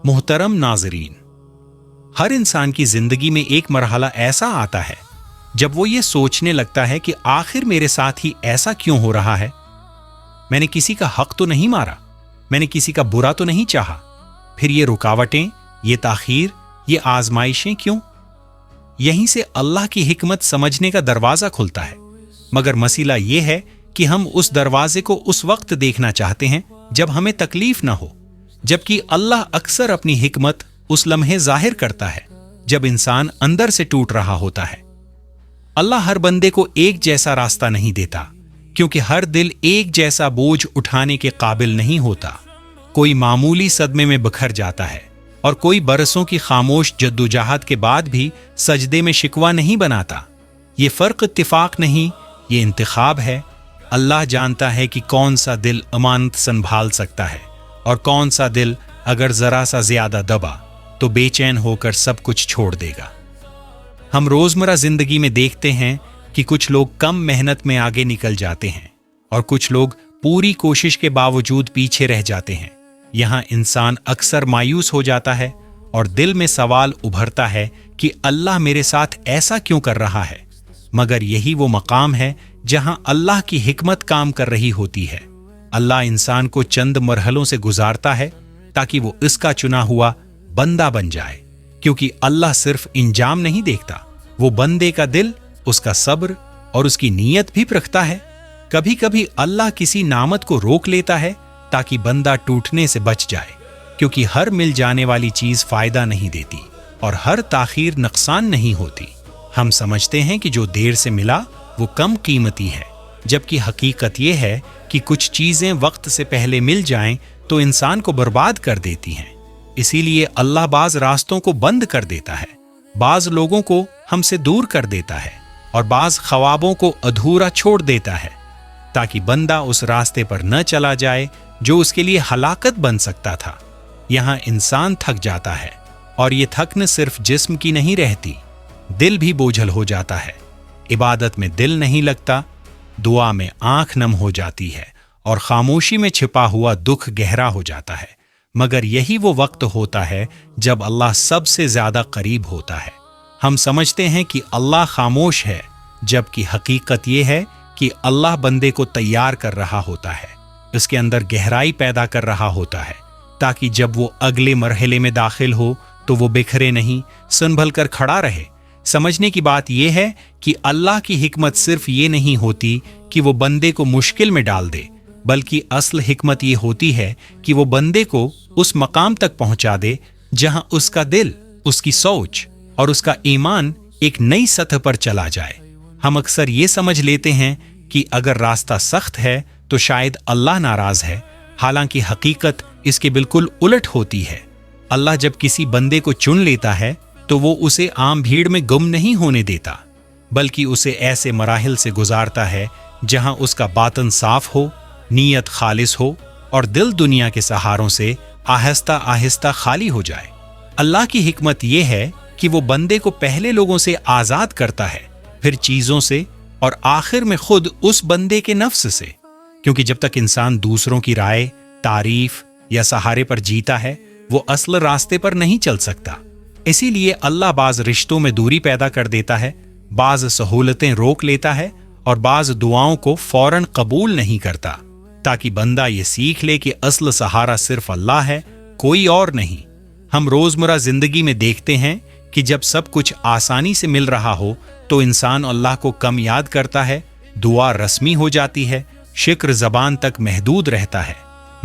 मुहतरम नाज़रीन, हर इंसान की जिंदगी में एक मरहला ऐसा आता है जब वो ये सोचने लगता है कि आखिर मेरे साथ ही ऐसा क्यों हो रहा है। मैंने किसी का हक तो नहीं मारा, मैंने किसी का बुरा तो नहीं चाहा, फिर ये रुकावटें, ये ताखीर, ये आजमाइशें क्यों? यहीं से अल्लाह की हिकमत समझने का दरवाजा खुलता है। मगर मसला ये है कि हम उस दरवाजे को उस वक्त देखना चाहते हैं जब हमें तकलीफ ना हो, जबकि अल्लाह अक्सर अपनी हिकमत उस लम्हे जाहिर करता है जब इंसान अंदर से टूट रहा होता है। अल्लाह हर बंदे को एक जैसा रास्ता नहीं देता, क्योंकि हर दिल एक जैसा बोझ उठाने के काबिल नहीं होता। कोई मामूली सदमे में बिखर जाता है और कोई बरसों की खामोश जद्दोजहद के बाद भी सजदे में शिकवा नहीं बनाता। ये फर्क इत्तिफाक नहीं, ये इंतखाब है। अल्लाह जानता है कि कौन सा दिल अमानत संभाल सकता है और कौन सा दिल अगर जरा सा ज्यादा दबा तो बेचैन होकर सब कुछ छोड़ देगा। हम रोजमर्रा जिंदगी में देखते हैं कि कुछ लोग कम मेहनत में आगे निकल जाते हैं और कुछ लोग पूरी कोशिश के बावजूद पीछे रह जाते हैं। यहाँ इंसान अक्सर मायूस हो जाता है और दिल में सवाल उभरता है कि अल्लाह मेरे साथ ऐसा क्यों कर रहा है। मगर यही वो मकाम है जहां अल्लाह की हिकमत काम कर रही होती है। अल्लाह इंसान को चंद मरहलों से गुजारता है ताकि वो इसका चुना हुआ बंदा बन जाए, क्योंकि अल्लाह सिर्फ इंजाम नहीं देखता, वो बंदे का दिल, उसका सब्र और उसकी नीयत भी परखता है। कभी कभी अल्लाह किसी नामत को रोक लेता है ताकि बंदा टूटने से बच जाए, क्योंकि हर मिल जाने वाली चीज फायदा नहीं देती और हर ताखीर नुकसान नहीं होती। हम समझते हैं कि जो देर से मिला वो कम कीमती है, जबकि हकीकत ये है कि कुछ चीजें वक्त से पहले मिल जाएं तो इंसान को बर्बाद कर देती हैं। इसीलिए अल्लाह बाज रास्तों को बंद कर देता है, बाज लोगों को हमसे दूर कर देता है और बाज ख्वाबों को अधूरा छोड़ देता है, ताकि बंदा उस रास्ते पर न चला जाए जो उसके लिए हलाकत बन सकता था। यहाँ इंसान थक जाता है और ये थकन सिर्फ जिस्म की नहीं रहती, दिल भी बोझल हो जाता है। इबादत में दिल नहीं लगता, दुआ में आंख नम हो जाती है और खामोशी में छिपा हुआ दुख गहरा हो जाता है। मगर यही वो वक्त होता है जब अल्लाह सबसे ज्यादा करीब होता है। हम समझते हैं कि अल्लाह खामोश है, जबकि हकीकत ये है कि अल्लाह बंदे को तैयार कर रहा होता है, इसके अंदर गहराई पैदा कर रहा होता है, ताकि जब वो अगले मरहले में दाखिल हो तो वो बिखरे नहीं, संभल कर खड़ा रहे। समझने की बात यह है कि अल्लाह की हिकमत सिर्फ ये नहीं होती कि वो बंदे को मुश्किल में डाल दे, बल्कि असल हिकमत ये होती है कि वो बंदे को उस मकाम तक पहुंचा दे जहां उसका दिल, उसकी सोच और उसका ईमान एक नई सतह पर चला जाए। हम अक्सर ये समझ लेते हैं कि अगर रास्ता सख्त है तो शायद अल्लाह नाराज है, हालांकि हकीकत इसके बिल्कुल उलट होती है। अल्लाह जब किसी बंदे को चुन लेता है तो वो उसे आम भीड़ में गुम नहीं होने देता, बल्कि उसे ऐसे मराहिल से गुजारता है जहां उसका बातन साफ हो, नीयत खालिस हो और दिल दुनिया के सहारों से आहिस्ता आहिस्ता खाली हो जाए। अल्लाह की हिकमत यह है कि वो बंदे को पहले लोगों से आजाद करता है, फिर चीजों से और आखिर में खुद उस बंदे के नफ्स से, क्योंकि जब तक इंसान दूसरों की राय, तारीफ या सहारे पर जीता है वो असल रास्ते पर नहीं चल सकता। इसीलिए अल्लाह बाज रिश्तों में दूरी पैदा कर देता है, बाज सहूलतें रोक लेता है और बाज दुआओं को फौरन कबूल नहीं करता, ताकि बंदा ये सीख ले कि असल सहारा सिर्फ अल्लाह है, कोई और नहीं। हम रोजमर्रा जिंदगी में देखते हैं कि जब सब कुछ आसानी से मिल रहा हो तो इंसान अल्लाह को कम याद करता है, दुआ रस्मी हो जाती है, शिक्र जबान तक महदूद रहता है।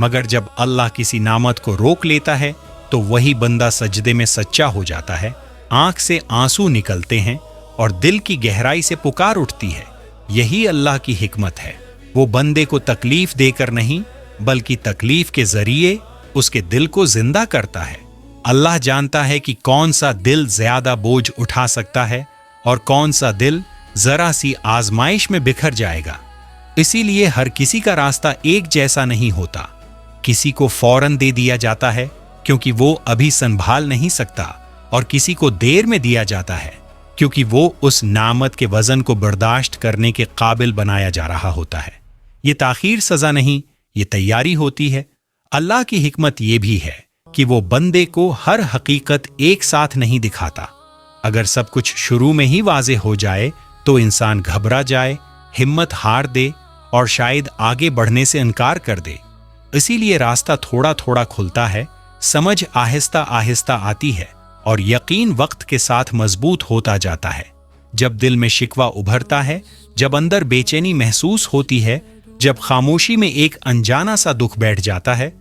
मगर जब अल्लाह किसी नामत को रोक लेता है तो वही बंदा सजदे में सच्चा हो जाता है, आंख से आंसू निकलते हैं और दिल की गहराई से पुकार उठती है। यही अल्लाह की हिकमत है, वो बंदे को तकलीफ देकर नहीं बल्कि तकलीफ के जरिए उसके दिल को जिंदा करता है। अल्लाह जानता है कि कौन सा दिल ज्यादा बोझ उठा सकता है और कौन सा दिल जरा सी आजमाइश में बिखर जाएगा। इसीलिए हर किसी का रास्ता एक जैसा नहीं होता। किसी को फौरन दे दिया जाता है क्योंकि वो अभी संभाल नहीं सकता, और किसी को देर में दिया जाता है क्योंकि वो उस नामत के वजन को बर्दाश्त करने के काबिल बनाया जा रहा होता है। ये ताखीर सजा नहीं, ये तैयारी होती है। अल्लाह की हिकमत ये भी है कि वो बंदे को हर हकीकत एक साथ नहीं दिखाता। अगर सब कुछ शुरू में ही वाज़ेह हो जाए तो इंसान घबरा जाए, हिम्मत हार दे और शायद आगे बढ़ने से इनकार कर दे। इसीलिए रास्ता थोड़ा थोड़ा खुलता है, समझ आहिस्ता आहिस्ता आती है और यकीन वक्त के साथ मजबूत होता जाता है। जब दिल में शिकवा उभरता है, जब अंदर बेचैनी महसूस होती है, जब खामोशी में एक अनजाना सा दुख बैठ जाता है,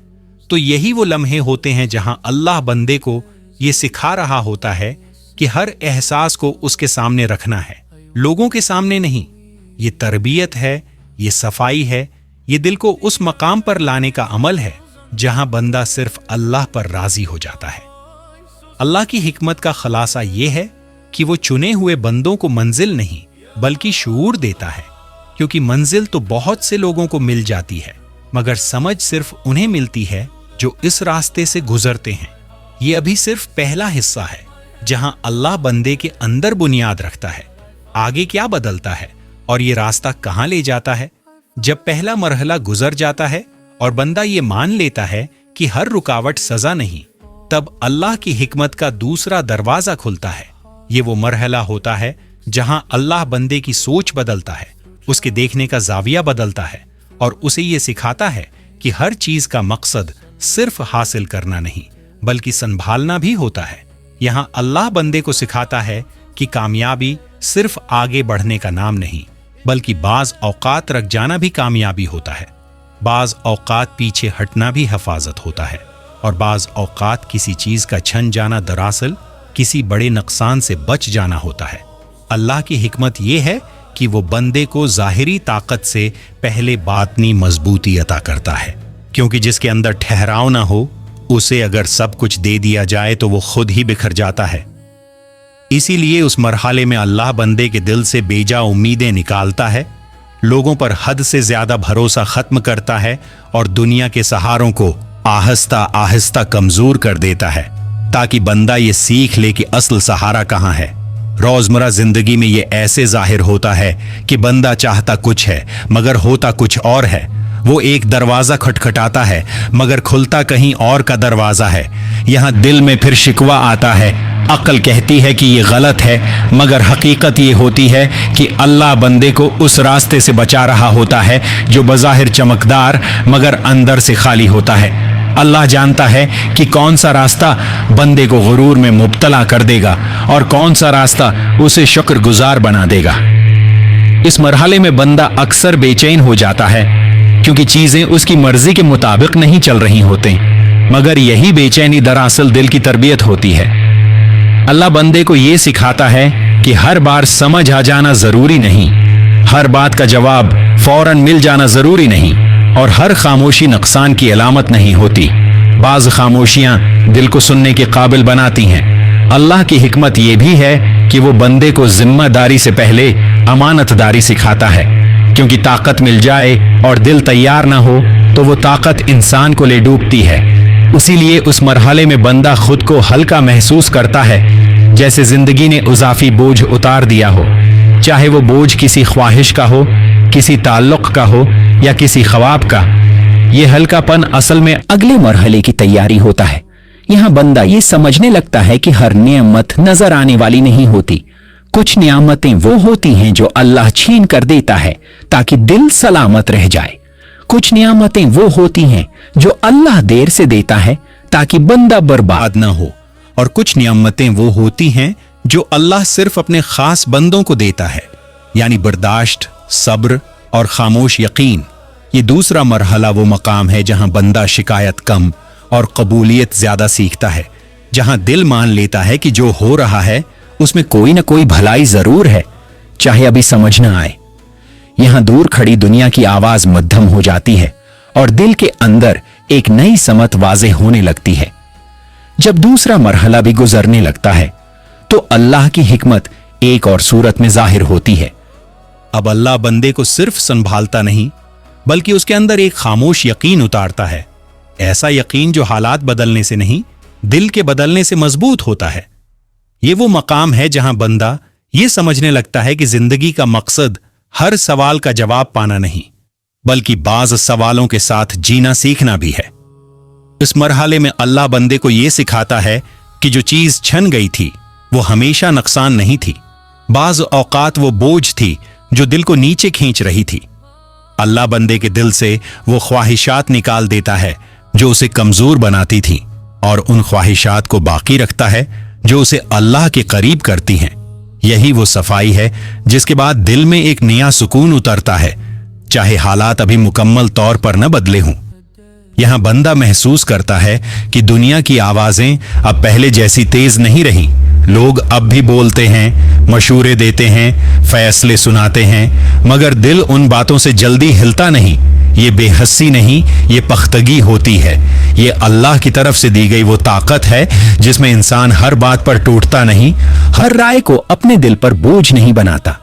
तो यही वो लम्हे होते हैं जहां अल्लाह बंदे को ये सिखा रहा होता है कि हर एहसास को उसके सामने रखना है, लोगों के सामने नहीं। ये तरबियत है, ये सफाई है, ये दिल को उस मकाम पर लाने का अमल है जहां बंदा सिर्फ अल्लाह पर राजी हो जाता है। अल्लाह की हिकमत का खलासा ये है कि वो चुने हुए बंदों को मंजिल नहीं बल्कि शऊर देता है, क्योंकि मंजिल तो बहुत से लोगों को मिल जाती है, मगर समझ सिर्फ उन्हें मिलती है जो इस रास्ते से गुजरते हैं। ये अभी सिर्फ पहला हिस्सा है जहां अल्लाह बंदे के अंदर बुनियाद रखता है। आगे क्या बदलता है और ये रास्ता कहां ले जाता है? जब पहला मरहला गुजर जाता है और बंदा ये मान लेता है कि हर रुकावट सजा नहीं, तब अल्लाह की हिकमत का दूसरा दरवाजा खुलता है। ये वो मरहला होता है जहां अल्लाह बंदे की सोच बदलता है, उसके देखने का जाविया बदलता है और उसे ये सिखाता है कि हर चीज का मकसद सिर्फ हासिल करना नहीं बल्कि संभालना भी होता है। यहां अल्लाह बंदे को सिखाता है कि कामयाबी सिर्फ आगे बढ़ने का नाम नहीं बल्कि बाज औकात रख जाना भी कामयाबी होता है। बाज औकात पीछे हटना भी हिफाजत होता है और बाज औकात किसी चीज का छन जाना दरअसल किसी बड़े नुकसान से बच जाना होता है। अल्लाह की हिकमत यह है कि वो बंदे को जाहिरी ताकत से पहले बातनी मजबूती अता करता है, क्योंकि जिसके अंदर ठहराव ना हो उसे अगर सब कुछ दे दिया जाए तो वो खुद ही बिखर जाता है। इसीलिए उस मरहले में अल्लाह बंदे के दिल से बेजा उम्मीदें निकालता है, लोगों पर हद से ज्यादा भरोसा खत्म करता है और दुनिया के सहारों को आहिस्ता आहिस्ता कमजोर कर देता है, ताकि बंदा ये सीख ले कि असल सहारा कहाँ है। रोजमर्रा जिंदगी में ये ऐसे जाहिर होता है कि बंदा चाहता कुछ है मगर होता कुछ और है। वो एक दरवाजा खटखटाता है मगर खुलता कहीं और का दरवाजा है। यहाँ दिल में फिर शिकवा आता है, अक्ल कहती है कि ये गलत है, मगर हकीकत ये होती है कि अल्लाह बंदे को उस रास्ते से बचा रहा होता है जो बज़ाहिर चमकदार मगर अंदर से खाली होता है। अल्लाह जानता है कि कौन सा रास्ता बंदे को गुरूर में मुब्तला कर देगा और कौन सा रास्ता उसे शुक्रगुजार बना देगा। इस मरहले में बंदा अक्सर बेचैन हो जाता है क्योंकि चीजें उसकी मर्जी के मुताबिक नहीं चल रही होती, मगर यही बेचैनी दरअसल दिल की तरबियत होती है। अल्लाह बंदे को ये सिखाता है कि हर बार समझ आ जाना जरूरी नहीं, हर बात का जवाब फौरन मिल जाना जरूरी नहीं और हर खामोशी नुकसान की अलामत नहीं होती। बाज खामोशियां दिल को सुनने के काबिल बनाती हैं। अल्लाह की हिकमत यह भी है कि वो बंदे को जिम्मेदारी से पहले अमानतदारी सिखाता है, क्योंकि ताकत मिल जाए और दिल तैयार ना हो तो वो ताकत इंसान को ले डूबती है। इसीलिए उस मरहले में बंदा खुद को हल्का महसूस करता है, जैसे जिंदगी ने इजाफी बोझ उतार दिया हो, चाहे वो बोझ किसी ख्वाहिश का हो, किसी ताल्लुक का हो या किसी ख्वाब का। ये हल्कापन असल में अगले मरहले की तैयारी होता है। यहाँ बंदा ये समझने लगता है कि हर नेमत नजर आने वाली नहीं होती। कुछ नियामतें वो होती हैं जो अल्लाह छीन कर देता है ताकि दिल सलामत रह जाए। कुछ नियामतें वो होती हैं जो अल्लाह देर से देता है ताकि बंदा बर्बाद ना हो, और कुछ नियामतें वो होती हैं जो अल्लाह सिर्फ अपने खास बंदों को देता है, यानी बर्दाश्त, सब्र और खामोश यकीन। ये दूसरा मरहला वो मकाम है जहां बंदा शिकायत कम और कबूलियत ज्यादा सीखता है, जहां दिल मान लेता है कि जो हो रहा है उसमें कोई ना कोई भलाई जरूर है, चाहे अभी समझ ना आए। यहां दूर खड़ी दुनिया की आवाज मध्यम हो जाती है और दिल के अंदर एक नई समत वाज़ेह होने लगती है। जब दूसरा मरहला भी गुजरने लगता है तो अल्लाह की हिकमत एक और सूरत में जाहिर होती है। अब अल्लाह बंदे को सिर्फ संभालता नहीं बल्कि उसके अंदर एक खामोश यकीन उतारता है, ऐसा यकीन जो हालात बदलने से नहीं, दिल के बदलने से मजबूत होता है। ये वो मकाम है जहां बंदा ये समझने लगता है कि जिंदगी का मकसद हर सवाल का जवाब पाना नहीं, बल्कि बाज सवालों के साथ जीना सीखना भी है। इस मरहले में अल्लाह बंदे को यह सिखाता है कि जो चीज छन गई थी वो हमेशा नुकसान नहीं थी। बाज औकात वो बोझ थी जो दिल को नीचे खींच रही थी। अल्लाह बंदे के दिल से वो ख्वाहिशात निकाल देता है जो उसे कमजोर बनाती थी, और उन ख्वाहिशात को बाकी रखता है जो उसे अल्लाह के करीब करती हैं। यही वो सफाई है जिसके बाद दिल में एक नया सुकून उतरता है, चाहे हालात अभी मुकम्मल तौर पर न बदले हों। यहां बंदा महसूस करता है कि दुनिया की आवाजें अब पहले जैसी तेज नहीं रही। लोग अब भी बोलते हैं, मशूरे देते हैं, फैसले सुनाते हैं, मगर दिल उन बातों से जल्दी हिलता नहीं। ये बेहसी नहीं, ये पख्तगी होती है। ये अल्लाह की तरफ से दी गई वो ताकत है जिसमें इंसान हर बात पर टूटता नहीं, हर राय को अपने दिल पर बोझ नहीं बनाता।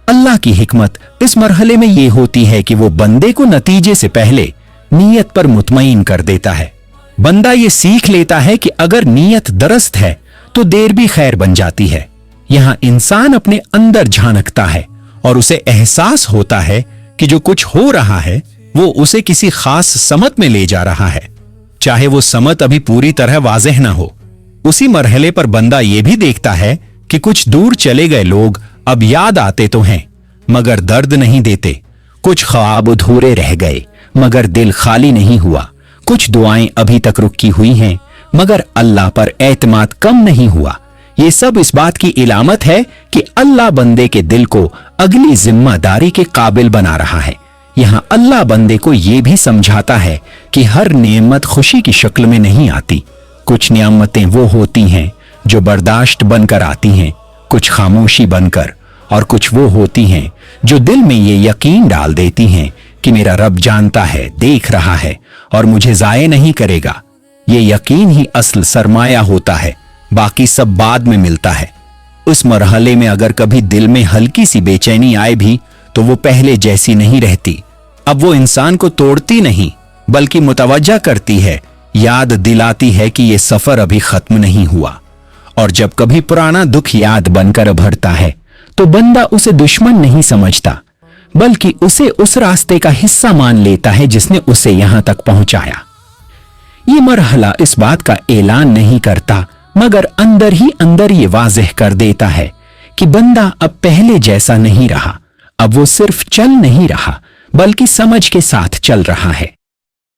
अल्लाह की हिकमत इस मरहले में ये होती है कि वो बंदे को नतीजे से पहले नीयत पर मुतमईन कर देता है। बंदा ये सीख लेता है कि अगर नीयत दुरुस्त है तो देर भी खैर बन जाती है। यहां इंसान अपने अंदर झांकता है और उसे एहसास होता है कि जो कुछ हो रहा है वो उसे किसी खास समत में ले जा रहा है, चाहे वो समत अभी पूरी तरह वाज़ेह न हो। उसी मरहले पर बंदा ये भी देखता है कि कुछ दूर चले गए लोग अब याद आते तो हैं मगर दर्द नहीं देते। कुछ ख्वाब अधूरे रह गए मगर दिल खाली नहीं हुआ। कुछ दुआएं अभी तक रुकी हुई हैं मगर अल्लाह पर एतमाद कम नहीं हुआ। ये सब इस बात की इलामत है कि अल्लाह बंदे के दिल को अगली जिम्मेदारी के काबिल बना रहा है। यहाँ अल्लाह बंदे को ये भी समझाता है कि हर नेमत खुशी की शक्ल में नहीं आती। कुछ नियामतें वो होती हैं जो बर्दाश्त बनकर आती हैं, कुछ खामोशी बनकर, और कुछ वो होती हैं जो दिल में ये यकीन डाल देती हैं कि मेरा रब जानता है, देख रहा है और मुझे ज़ाये नहीं करेगा। ये यकीन ही असल सरमाया होता है, बाकी सब बाद में मिलता है। उस मरहले में अगर कभी दिल में हल्की सी बेचैनी आए भी तो वो पहले जैसी नहीं रहती। अब वो इंसान को तोड़ती नहीं बल्कि मुतवज्जा करती है, याद दिलाती है कि ये सफर अभी खत्म नहीं हुआ। और जब कभी पुराना दुख याद बनकर उभरता है तो बंदा उसे दुश्मन नहीं समझता बल्कि उसे उस रास्ते का हिस्सा मान लेता है जिसने उसे यहां तक पहुंचाया। ये मरहला इस बात का ऐलान नहीं करता मगर अंदर ही अंदर ये वाज़ेह कर देता है कि बंदा अब पहले जैसा नहीं रहा। अब वो सिर्फ चल नहीं रहा बल्कि समझ के साथ चल रहा है।